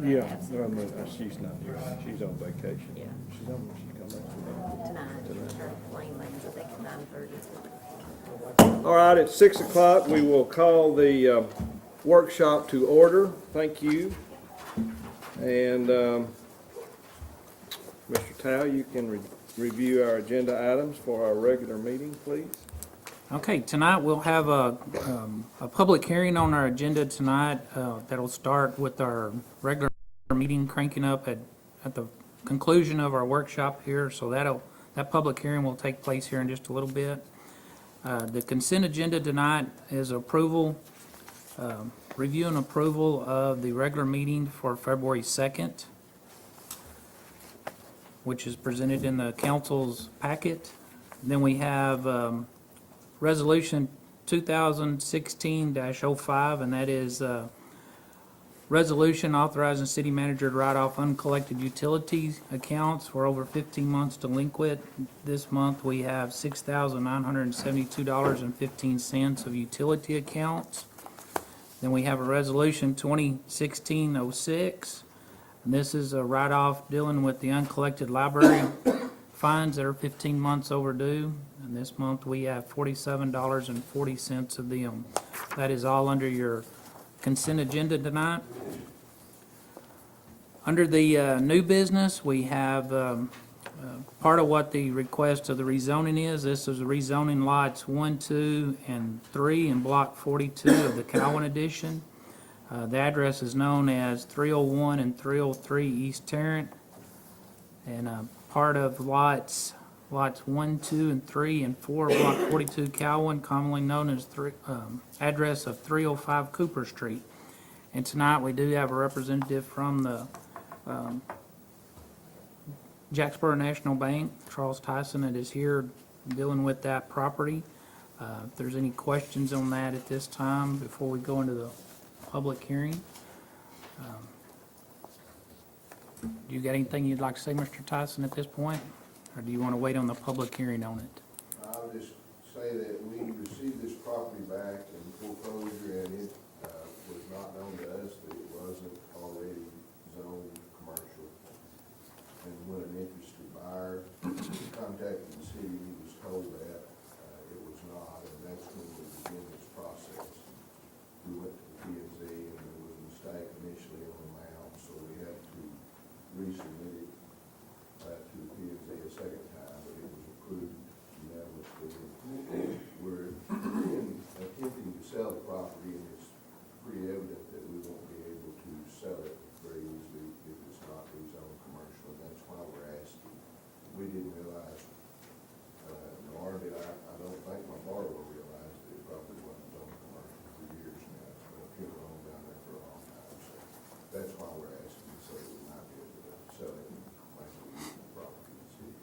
Yeah, absent she's not here. She's on vacation. Yeah. She's come back tonight. Her plane lands, I think, at 9:30. tonight. All right, at 6 o'clock, we will call the workshop to order. Thank you. And Mr. Tao, you can review our agenda items for our regular meeting, please. Okay, tonight we'll have a public hearing on our agenda tonight that'll start with our regular meeting cranking up at the conclusion of our workshop here. So that public hearing will take place here in just a little bit. The consent agenda tonight is approval, review and approval of the regular meeting for February 2nd, which is presented in the council's packet. Then we have Resolution 2016-05, and that is resolution authorizing city manager to write off uncollected utilities accounts for over 15 months delinquent. This month, we have $6,972.15 of utility accounts. Then we have a resolution 2016-06, and this is a write-off dealing with the uncollected library fines that are 15 months overdue. And this month, we have $47.40 of them. That is all under your consent agenda tonight. Under the new business, we have part of what the request of the rezoning is. This is rezoning lots 1, 2, and 3 in Block 42 of the Cowan Edition. The address is known as 301 and 303 East Tarrant. And part of lots 1, 2, and 3, and 4 of Block 42 Cowan, commonly known as address of 305 Cooper Street. And tonight we do have a representative from the Jacksboro National Bank, Charles Tyson, that is here dealing with that property. If there's any questions on that at this time before we go into the public hearing. Do you got anything you'd like to say, Mr. Tyson, at this point? Or do you want to wait on the public hearing on it? I'll just say that we received this property back in foreclosure, and it was not known to us that it wasn't already zoned commercial. And when an interested buyer contacted the city, he was told that it was not, and that's when we began this process. We went to the P&Z, and there was a mistake initially on the map, so we had to resubmit it to the P&Z a second time, but it was approved unanimously. We're attempting to sell the property, and it's pretty evident that we won't be able to sell it very easily if it's not rezoned commercial, and that's why we're asking. We didn't realize, nor did I don't think my borrower realized that it probably wasn't zoned commercial for years now. It's been a funeral home down there for a long time, so that's why we're asking, so we might be able to sell it and make a usable property in the city.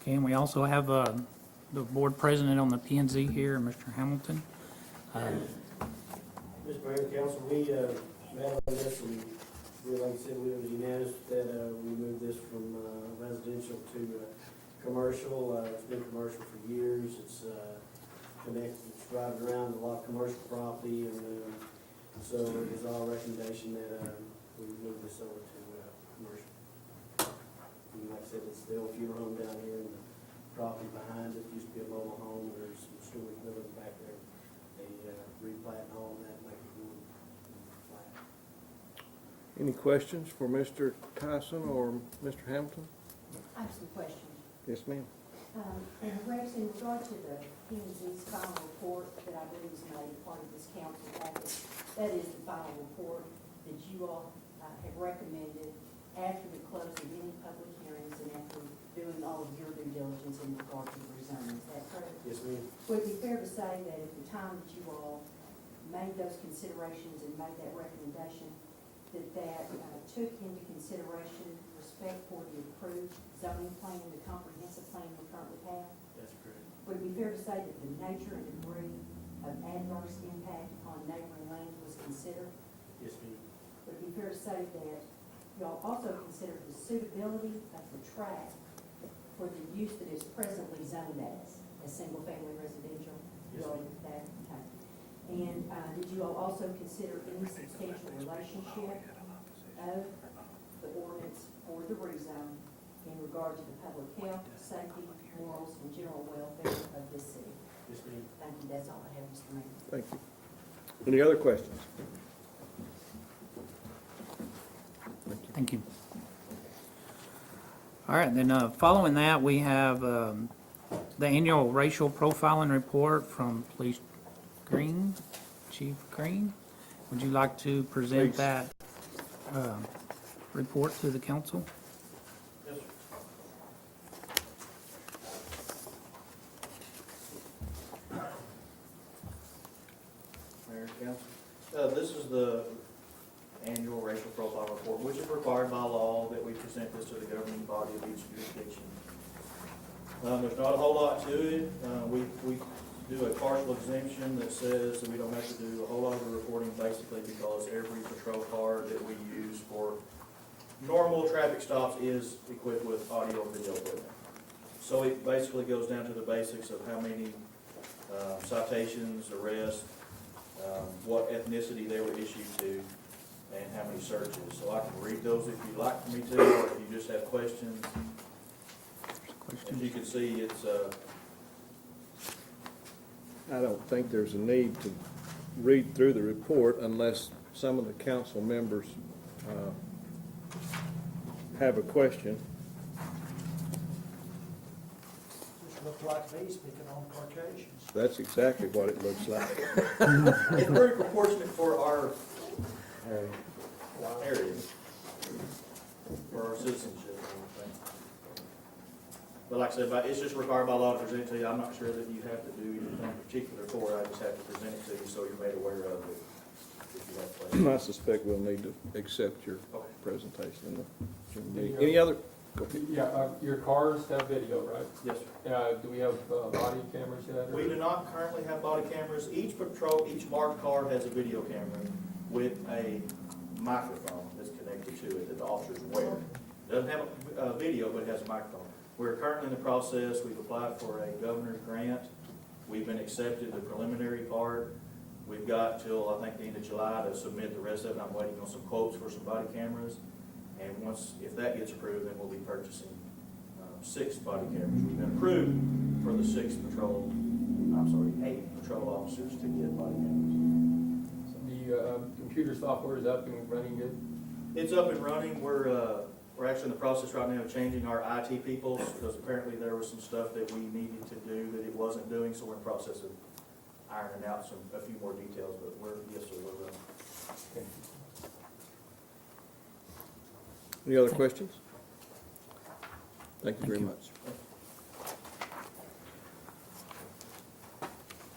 Okay, and we also have the board president on the P&Z here, Mr. Hamilton. Mr. Mayor, Council, we met on this, and we, like I said, we were unanimous that we moved this from residential to commercial. It's been commercial for years. It's connected, it's driving around a lot of commercial property, and so it is our recommendation that we move this over to commercial. And like I said, it's the old funeral home down here, and the property behind it used to be a mobile home. There's some storage buildings back there. They replat and all that, make it one flat. Any questions for Mr. Tyson or Mr. Hamilton? I have some questions. Yes, ma'am. Rex, in regard to the P&Z's final report that I believe is made part of this council package, that is the final report that you all have recommended after the close of any public hearings and after doing all of your due diligence in regard to the rezoning. Is that correct? Yes, ma'am. Would it be fair to say that at the time that you all made those considerations and made that recommendation, that took into consideration respect for the approved zoning plan and the comprehensive plan we currently have? That's correct. Would it be fair to say that the nature and degree of adverse impact upon neighboring lands was considered? Yes, ma'am. Would it be fair to say that y'all also considered the suitability of the tract for the use that is presently zoned as single-family residential? Yes, You all did that? Okay. And did you all also consider any substantial relationship of the ordinance for the rezone in regard to the public health, safety, morals, and general welfare of this city. Yes, ma'am. Thank you, that's all I have, Mr. Mayor. Thank you. Any other questions? Thank you. All right, then, following that, we have the annual racial profiling report from Police Green, Chief Green. Would you like to present Please. that report to the council? Yes, sir. Mayor, Council, this is the annual racial profile report, which is required by law that we present this to the governing body of each jurisdiction. There's not a whole lot to it. We do a partial exemption that says that we don't have to do a whole lot of the reporting, basically because every patrol car that we use for normal traffic stops is equipped with audio and video equipment. So it basically goes down to the basics of how many citations, arrests, what ethnicity they were issued to, and how many searches. So I can read those if you'd like for me to, or if you just have questions. As you can see, it's, I don't think there's a need to read through the report unless some of the council members have a question. Just look like me speaking on Caucasians. That's exactly what it looks like. it's very proportionate for our area, for our citizenship and everything. But like I said, it's just required by law to present it to you. I'm not sure that you have to do anything particular for it. I just have to present it to you so you're made aware of it. If you have questions. I suspect we'll need to accept your Okay. presentation in the general meeting. Any other? Go ahead. Yeah, your cars have video, right? Yes, sir. Do we have body cameras yet? or- We do not currently have body cameras. Each patrol, each marked car has a video camera with a microphone that's connected to it that the officers wear. It doesn't have a video, but it has a microphone. We're currently in the process, we've applied for a governor's grant. We've been accepted the preliminary part. We've got till, I think, the end of July to submit the rest of it. I'm waiting on some quotes for some body cameras. And if that gets approved, then we'll be purchasing 6 body cameras. We've been approved for the 8 patrol officers to get body cameras. The computer software is up and running good? It's up and running. We're actually in the process right now of changing our IT people because apparently there was some stuff that we needed to do that it wasn't doing, so we're in the process of ironing out a few more details, but yes, sir, we're running. Okay. Any other questions? Thank you very much.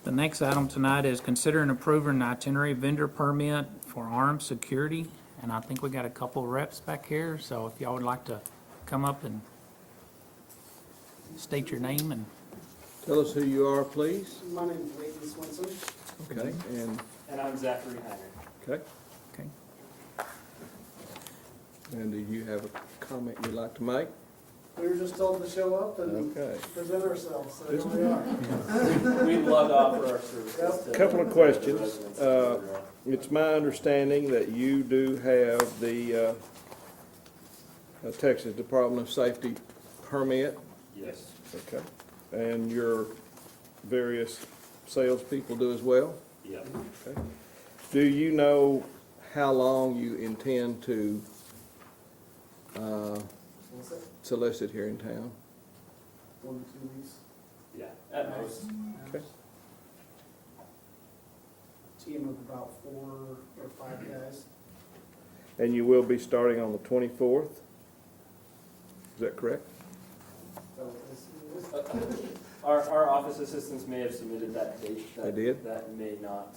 The next item tonight is consider and approve an itinerary vendor permit for armed security. And I think we got a couple of reps back here, so if y'all would like to come up and state your name and, Tell us who you are, please. My name is Leighton Swenson. Okay, And I'm Zachary Heiner. okay. okay? And do you have a comment you'd like to make? We were just told to show up and Okay. present ourselves, so here we are. We'd love to offer our services to. Couple of questions. residents. It's my understanding that you do have the Texas Department of Safety permit, Yes, okay? And your various salespeople do as well? yeah. Okay. Do you know how long you intend to What's that? solicit here in town? 1 to 2 weeks. Yeah, at most. Okay. Team of about 4 or 5 guys. And you will be starting on the 24th? Is that correct? So this is- Our office assistants may have submitted that date. They did? That may not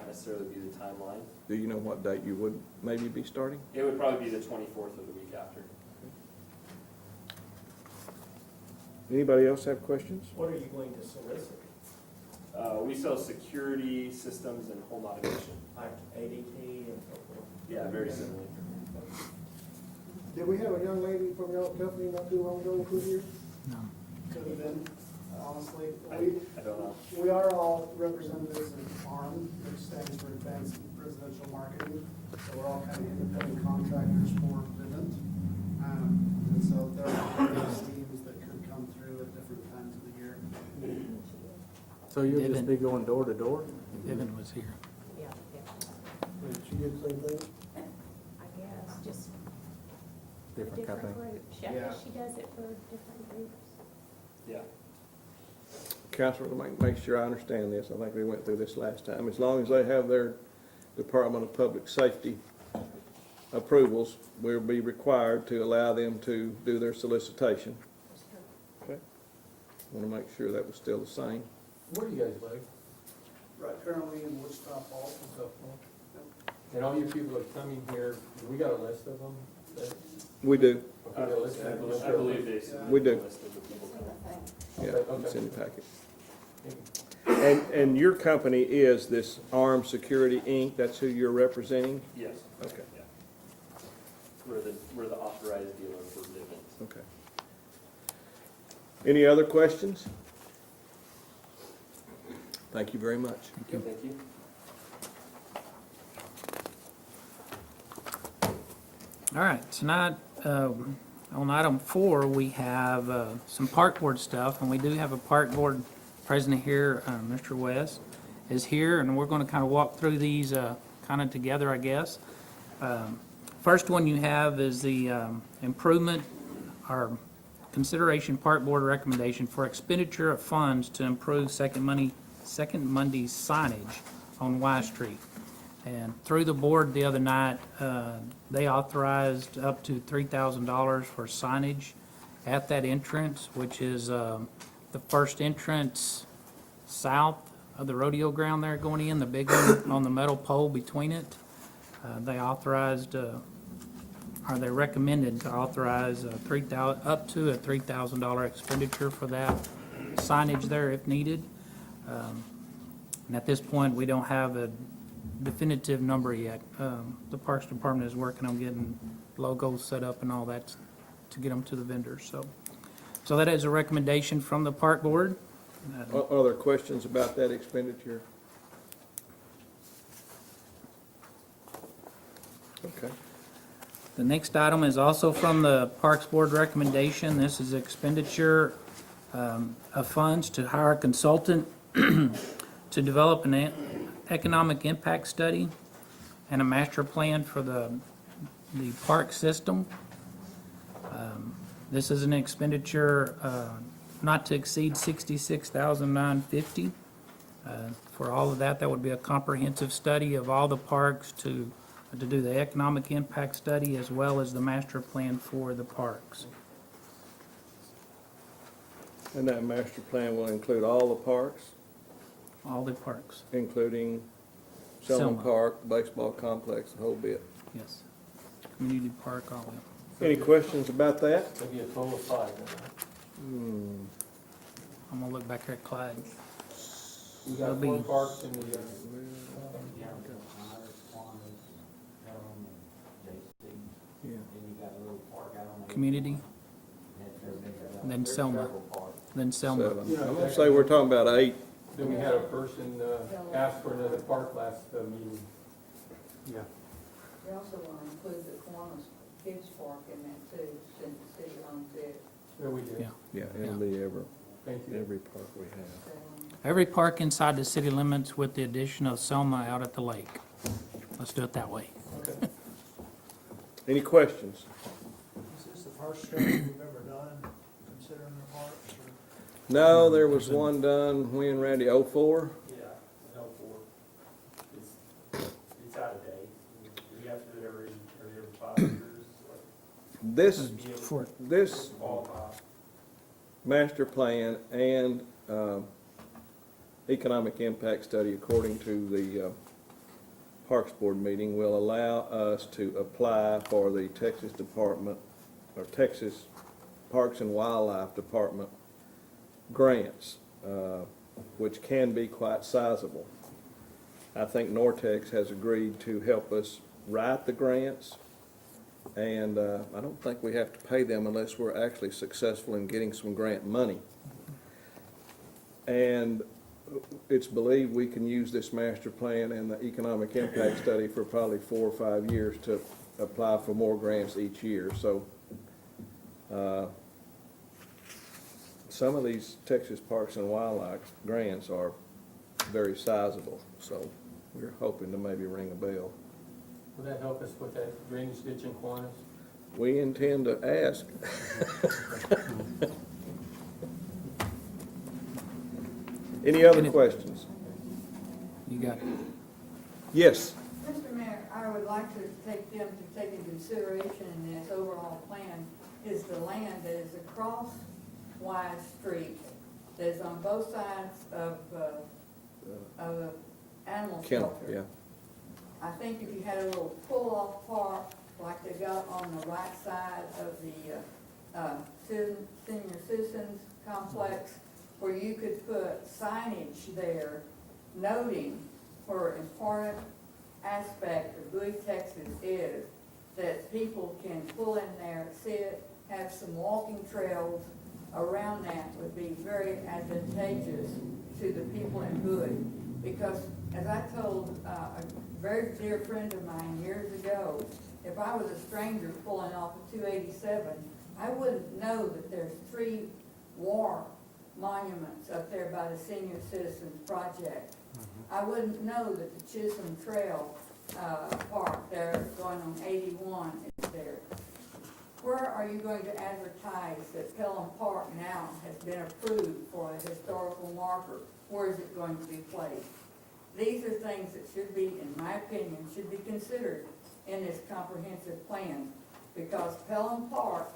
necessarily be the timeline. Do you know what date you would maybe be starting? It would probably be the 24th of the week after. Anybody else have questions? What are you going to solicit? We sell security systems and home automation. Like ADT and so forth? Yeah, very similar. Did we have a young lady from your company not too long ago who here? No. Could have been, honestly. I don't know. We are all representatives of ARM, which stands for Advanced Residential Marketing. So we're all kind of independent contractors for Vivint. And so there are various teams that could come through at different times of the year. So you'll Vivint. just be going door to door? Evan was here. Yeah, yeah, Did you do the same thing? I guess, just Different kind of different thing? groups. Yeah, I guess she does it for different groups. Yeah. Counselor, to make sure I understand this, I think we went through this last time. As long as they have their Department of Public Safety approvals, we'll be required to allow them to do their solicitation. Okay. Want to make sure that was still the same. Where do you guys live? Right, currently in Wichita Falls. And all you people that are coming here, we got a list of them? We do, Okay, the list- I believe they submitted We do. a list of the people coming. yeah, it's in the packet. Thank you. And your company is this Armed Security, Inc., that's who you're representing? Yes. Okay, Yeah. We're the authorized dealer for Vivint. okay. Any other questions? Thank you very much. Thank you. All right, tonight, on item 4, we have some park board stuff, and we do have a park board president here, Mr. West is here, and we're going to kind of walk through these kind of together, I guess. First one you have is the improvement, or consideration park board recommendation for expenditure of funds to improve Second Monday signage on Y Street. And through the board the other night, they authorized up to $3,000 for signage at that entrance, which is the first entrance south of the rodeo ground there going in, the big one on the metal pole between it. They authorized, or they recommended to authorize up to a $3,000 expenditure for that signage there if needed. And at this point, we don't have a definitive number yet. The Parks Department is working on getting logos set up and all that to get them to the vendors, so that is a recommendation from the Park Board. Are there questions about that expenditure? Okay. The next item is also from the Parks Board recommendation. This is expenditure of funds to hire a consultant to develop an economic impact study and a master plan for the park system. This is an expenditure not to exceed $66,950. For all of that, that would be a comprehensive study of all the parks to do the economic impact study as well as the master plan for the parks. And that master plan will include all the parks, All the parks, including Selma Selma. Park, baseball complex, the whole bit. yes. Community park, all of them. Any questions about that? Maybe a total of 5, then, right? I'm gonna look back here at Clyde. We That'll got be- 4 parks in the, Community, then Selma, then Selma. 7. I'm gonna say we're talking about 8. then we had a person ask for another park last meeting. Yeah. We also want to include the Kiwanis Kids Park in that too, since the city owns it. Yeah, we did. Yeah. Yeah, it'll be Thank you. every park we have. So, Every park inside the city limits with the addition of Selma out at the lake. Let's do it that way. Okay. Any questions? Is this the first study we've ever done considering the parks? Or- No, there was one done when, Randy, '04? Yeah, no, four. It's out of date. We have to do it every 5 years. This, For, this Qualify. master plan and economic impact study, according to the Parks Board meeting, will allow us to apply for the Texas Department, or Texas Parks and Wildlife Department grants, which can be quite sizable. I think Nortex has agreed to help us write the grants, and I don't think we have to pay them unless we're actually successful in getting some grant money. And it's believed we can use this master plan and the economic impact study for probably 4 or 5 years to apply for more grants each year. So, some of these Texas Parks and Wildlife grants are very sizable, so we're hoping to maybe ring a bell. Will that help us with that drainage ditch in Kiwanis? We intend to ask. Any other questions? You got it. Yes. Mr. Mayor, I would like to take them to take into consideration in this overall plan is the land that is across Wise Street, that is on both sides of the animal Kennel, shelter. yeah. I think if you had a little pull-off park like they got on the right side of the senior citizens complex, where you could put signage there noting where an important aspect of Bowie, Texas is, that people can pull in there, sit, have some walking trails around that would be very advantageous to the people in Bowie. Because as I told a very dear friend of mine years ago, if I was a stranger pulling off of 287, I wouldn't know that there's 3 war monuments up there by the Senior Citizens Project. I wouldn't know that the Chisholm Trail Park there going on 81 is there. Where are you going to advertise that Pelham Park now has been approved for a historical marker? Where is it going to be placed? These are things that should be, in my opinion, should be considered in this comprehensive plan, because Pelham Park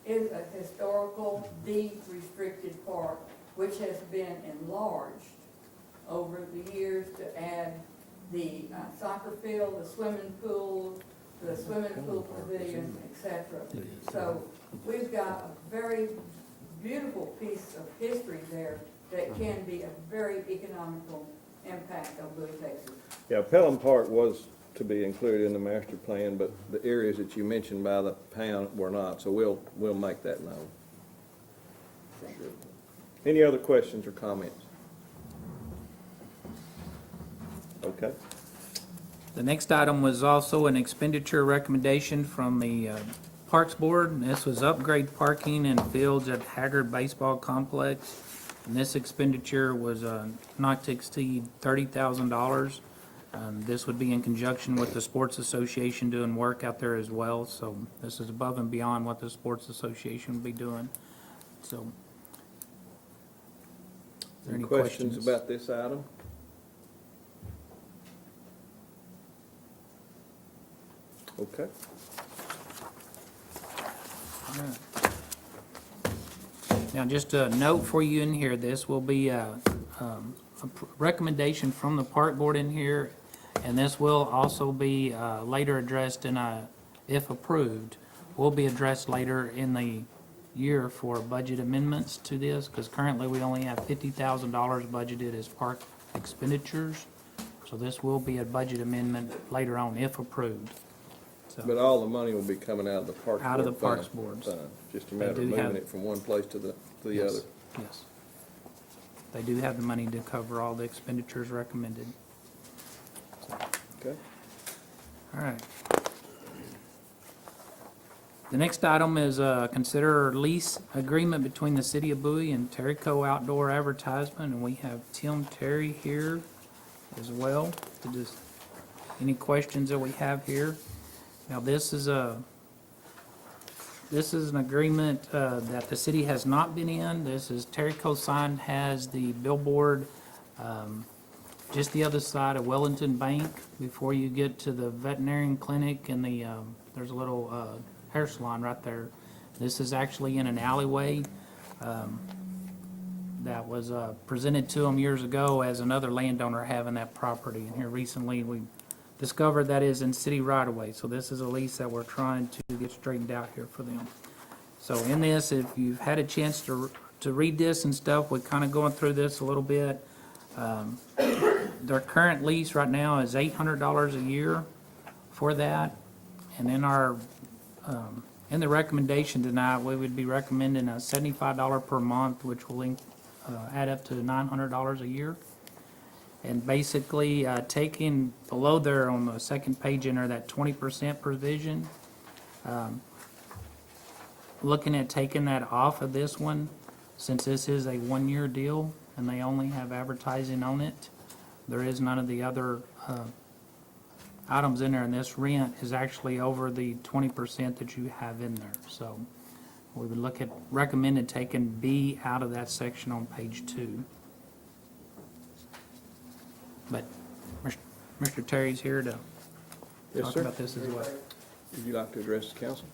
is a historical deed-restricted park, which has been enlarged over the years to add the soccer field, the swimming pool pavilion, etc. So we've got a very beautiful piece of history there that can be a very economical impact on Bowie, Texas. Yeah, Pelham Park was to be included in the master plan, but the areas that you mentioned by the pound were not, so we'll make that known. For sure. Any other questions or comments? Okay. The next item was also an expenditure recommendation from the Parks Board. And this was upgrade parking and fields at Haggard Baseball Complex. And this expenditure was not to exceed $30,000. This would be in conjunction with the Sports Association doing work out there as well. So this is above and beyond what the Sports Association would be doing. So, is there Any any questions about this item? Okay. All right. Now, just a note for you in here, this will be a recommendation from the Park Board in here, and this will also be later addressed in if approved, will be addressed later in the year for budget amendments to this, because currently we only have $50,000 budgeted as park expenditures. So this will be a budget amendment later on if approved. So, But all the money will be coming out of the Parks Board Out of the fund- Parks Board's. fund. Just a matter of do have- moving it from one place to the yes, other. yes. They do have the money to cover all the expenditures recommended. Okay. All right. The next item is consider lease agreement between the City of Bowie and Terrico Outdoor Advertisement, and we have Tim Terry here as well to just, any questions that we have here? Now, this is an agreement that the city has not been in. This is Terrico sign has the billboard just the other side of Wellington Bank before you get to the veterinarian clinic, and there's a little hair salon right there. This is actually in an alleyway that was presented to them years ago as another landowner having that property. And here recently, we discovered that is in city right-of-way. So this is a lease that we're trying to get straightened out here for them. So in this, if you've had a chance to read this and stuff, we're kind of going through this a little bit. Their current lease right now is $800 a year for that. And in our, in the recommendation tonight, we would be recommending a $75 per month, which will add up to $900 a year. And basically, taking below there on the second page in there, that 20% provision, looking at taking that off of this one, since this is a one-year deal and they only have advertising on it, there is none of the other items in there, and this rent is actually over the 20% that you have in there. So we would look at, recommended taking B out of that section on page 2. But Mr. Terry's here to Yes, talk sir. about this as well. Would you like to address the council?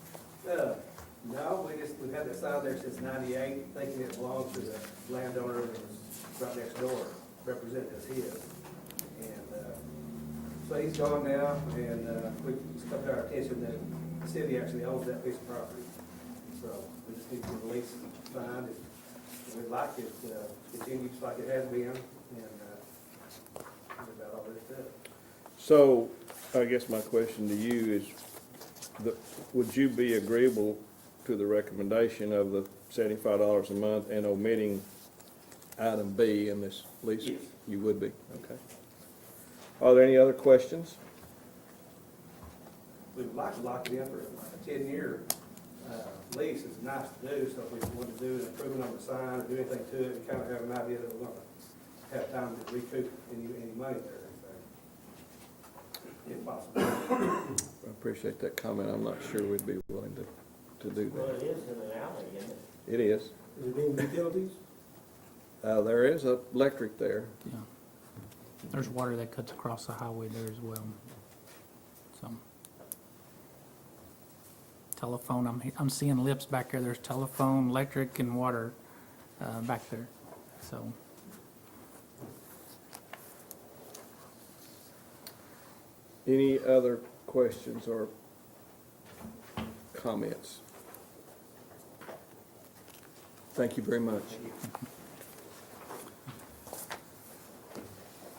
No, we've had this out there since '98, thinking it belonged to the landowner that was right next door, represented as his. And, so he's gone now, and, it's come to our attention that the city actually owns that piece of property. So we just need to release it, signed, and we'd like it, continue just like it has been, and, that's about all there is to it. So, I guess my question to you is, would you be agreeable to the recommendation of the $75 a month and omitting item B in this lease? Yes. You would be, okay. Are there any other questions? We would like to lock it in for a 10-year lease. It's nice to do, so if we want to do an improvement on the sign or do anything to it, we kind of have an idea that we're going to have time to recoup any money there, if possible. I appreciate that comment. I'm not sure we'd be willing to do Well, that. it is in an alley, isn't it? It is. Is it being utilities? There is electric there. Yeah. There's water that cuts across the highway there as well. So. Telephone, I'm seeing lips back there. There's telephone, electric, and water back there. So. Any other questions or comments? Thank you very much.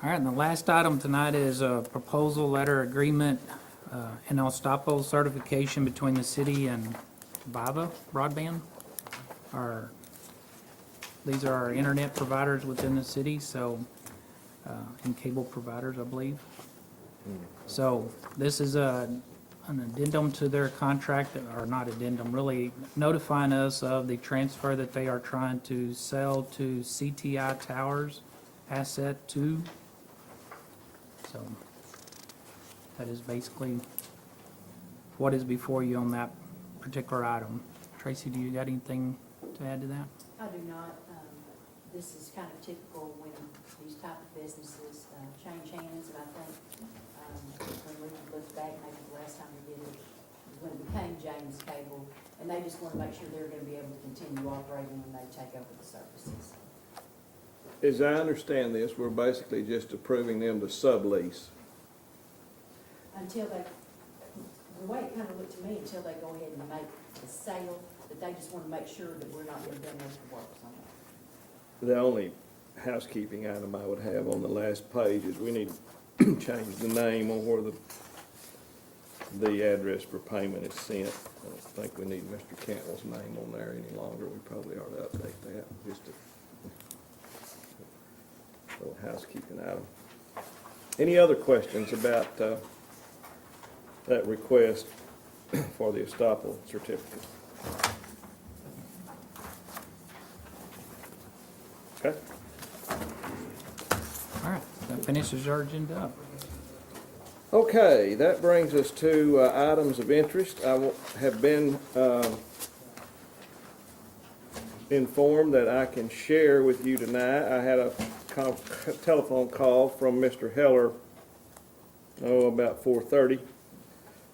All right, and the last item tonight is a proposal letter agreement and Elstapo certification between the city and Viva Broadband. These are our internet providers within the city, so, and cable providers, I believe. So this is an addendum to their contract, or not addendum, really notifying us of the transfer that they are trying to sell to CTI Towers Asset 2. So that is basically what is before you on that particular item. Tracy, do you got anything to add to that? I do not. This is kind of typical when these type of businesses change hands, and I think when we look back, maybe the last time we did it, when it became James Cable, and they just want to make sure they're going to be able to continue operating when they take over the services. As I understand this, we're basically just approving them to sublease. Until they, the way it kind of looked to me, until they go ahead and make the sale, that they just want to make sure that we're not going to done extra work on it. The only housekeeping item I would have on the last page is we need to change the name on where the address for payment is sent. I don't think we need Mr. Cantwell's name on there any longer. We probably ought to update that, just a little housekeeping item. Any other questions about that request for the estoppel certificate? Okay. All right, that finishes our agenda up. Okay, that brings us to items of interest. Have been informed that I can share with you tonight. I had a telephone call from Mr. Heller, about 4:30,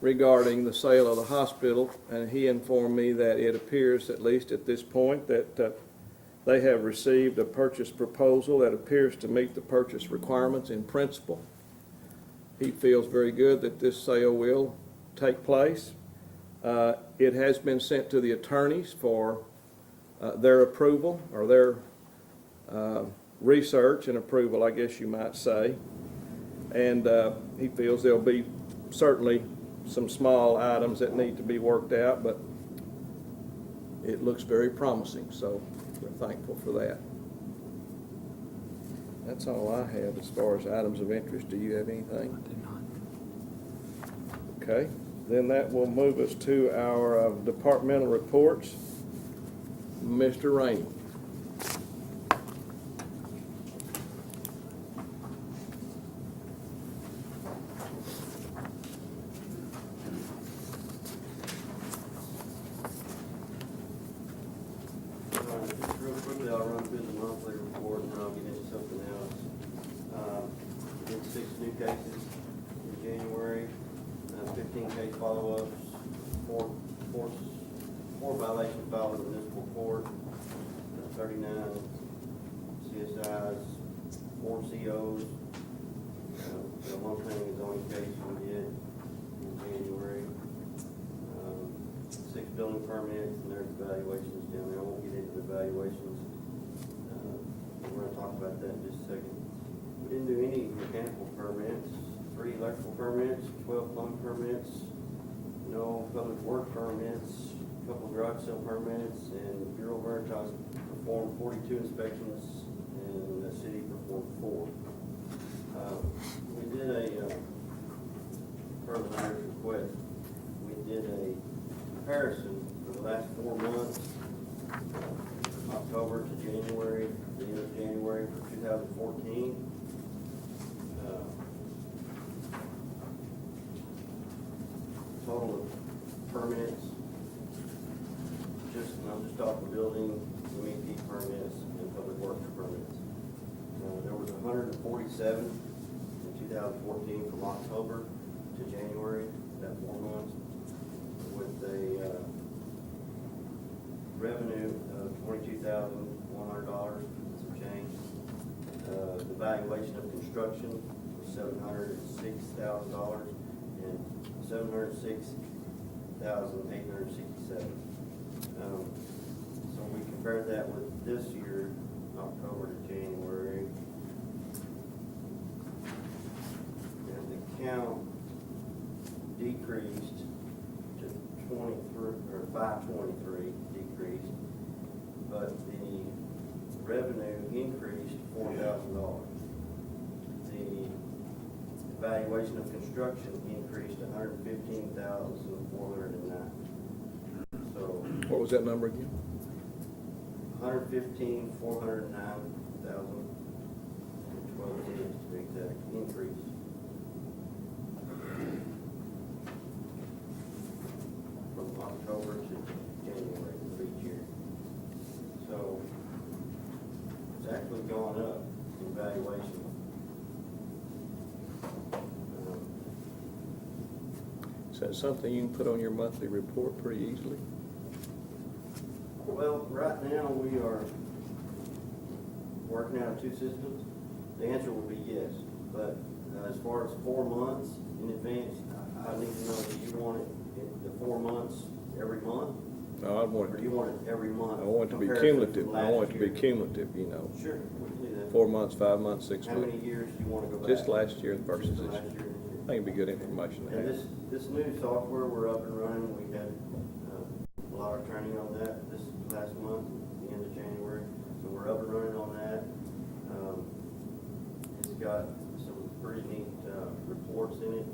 regarding the sale of the hospital, and he informed me that it appears, at least at this point, that they have received a purchase proposal that appears to meet the purchase requirements in principle. He feels very good that this sale will take place. It has been sent to the attorneys for their approval, or their research and approval, I guess you might say. And he feels there'll be certainly some small items that need to be worked out, but it looks very promising, so we're thankful for that. That's all I have as far as items of interest. Do you have anything? I do not. Okay, then that will move us to our departmental reports. Mr. Rainey. Just real quickly, I'll run through the monthly report and then I'll get into something else. Did 6 new cases in January, 15 case follow-ups, four violations filed in the municipal court, 39 CSIs, 4 COs. The one planning and zoning case we did in January. 6 building permits and there's evaluations down there. I won't get into the evaluations. We're gonna talk about that in just a second. We didn't do any mechanical permits, 3 electrical permits, 12 plumbing permits, no public work permits, a couple garage sale permits, and Bureau Veritas performed 42 inspections and the city performed 4. We did a, per the mayor's request, we did a comparison for the last 4 months, October to January, the end of January for 2014. Total of permits, I'll just talk the building, MEP permits, and public works permits. There was 147 in 2014 from October to January, that 4 months, with a revenue of $22,100, some change. The valuation of construction was $706,000 and $706,867. So we compared that with this year, October to January. And the count decreased to 23, or 523 decreased, but the revenue increased $4,000. The valuation of construction increased to $115,409. So What was that number again? $115,409,012 cents to be exact, increase. From October to January of each year. So it's actually gone up in valuation. Is that something you can put on your monthly report pretty easily? Well, right now, we are working out of 2 systems. The answer would be yes, but as far as 4 months in advance, I need to know, do you want it in the 4 months every month? No, I want Or it, do you want it every month? I want it to be comparison cumulative. from I want it to be last year? cumulative, you know. Sure, we can do that. 4 months, 5 months, 6 How months. many years do you want to go back? Just last year versus Just this last year. year and this year. I think it'd be good information to And have. this new software, we're up and running. We had a lot of training on that this last month, the end of January. So we're up and running on that. It's got some pretty neat reports in it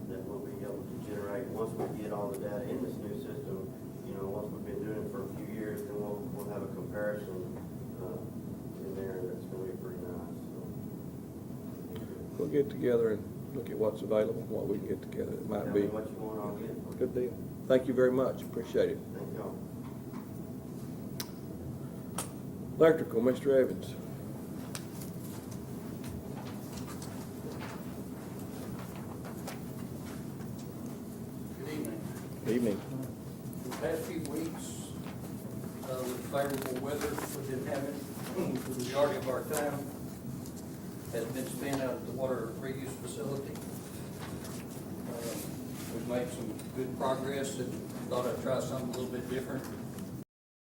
that we'll be able to generate. Once we get all the data in this new system, you know, once we've been doing it for a few years, then we'll have a comparison in there that's going to be pretty nice. So. We'll get together and look at what's available, what we can get together. It might Tell be me what you want, I'll get it for you. a good deal. Thank you very much. Appreciate it. Thank y'all. Electrical, Mr. Evans. Good evening. Evening. The past few weeks, with favorable weather we've been having, the majority of our time has been spent out at the water reuse facility. We've made some good progress and thought I'd try something a little bit different.